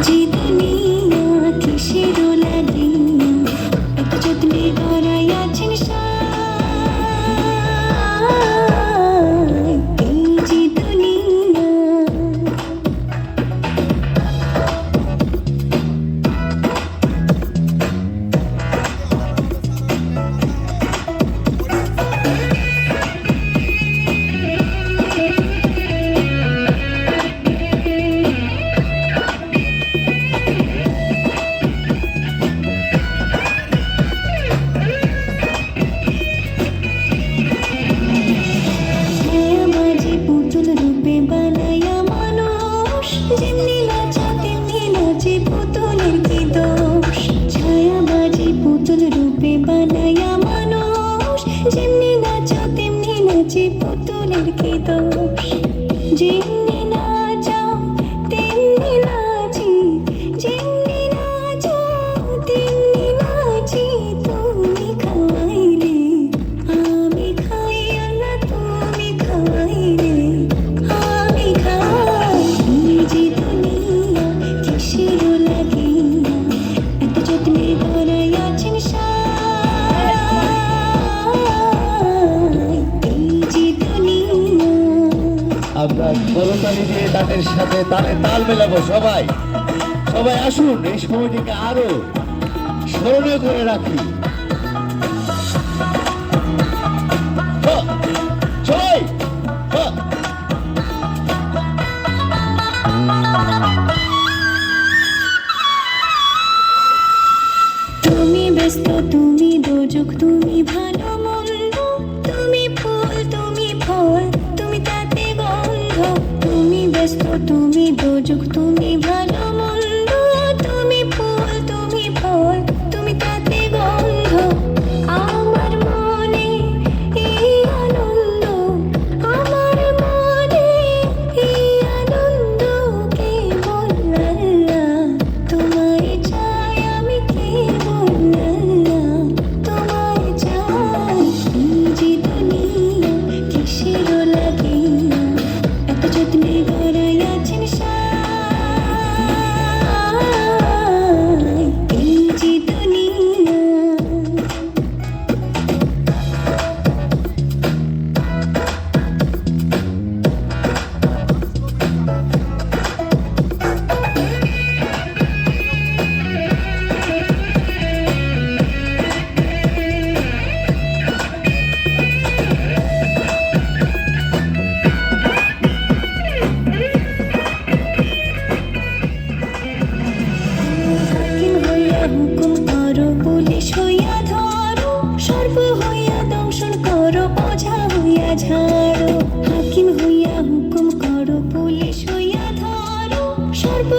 যে দুনিয়া কিসের লাগিয়া এত যত্নে গড়াই আছেন সায়। এই যে দুনিয়া মাঝে পুতুল রূপে বানায়া মানুষ যেমনি নাচা তেমনি নাচে পুতুলের কি দোষ। ছায়া বাজে পুতুল রূপে বানায়া মানুষ যেমনি নাচা তেমনি নাচে পুতুলের কি দোষ। যেমনি নাচাও তেমনি নাচি, যেমনি নাচাও তেমনি নাচি। তুমি খাওয়াইলে আমি খাইয়া না, তুমি খাওয়াইলে আমি খাই। এই যে দুনিয়া কিসের লাগিয়া এত যত্নে গড়াই আছেন সায়। এই যে দুনিয়া আমরা করতালি দিয়ে তাদের সাথে তালে তাল মেলাবো। সবাই সবাই আসুন, এই সময়টিকে আরো স্মরণীয় করে রাখি। সবাই তুমি ব্যস্ত, তুমি দোজক, তুমি ভালো মন্দ, তুমি ফুল, তুমি ফল, তুমি তাতে গন্ধ। তুমি ব্যস্ত, তুমি দোজক, তুমি ভালো মন্দ, তুমি ফুল, তুমি ফল, তুমি তাতে গন্ধ। আমার মনে এই আনন্দ, আমার মনে এই আনন্দ কেবল আল্লাহ তোমায় চাই, আমি কেবল আল্লাহ তোমায় চাই। এই যে দুনিয়া কিসের লাগিয়া এত যত্নে গড়াই আছেন সায়। এই যে দুনিয়া হাকিম হইয়া হুকুম করো, পুলিশ হইয়া ধরো, সর্প হইয়া দংশন করো, ওঝা হইয়া ঝাড়ো। হাকিম হইয়া হুকুম করো, পুলিশ হইয়া ধরো, সর্প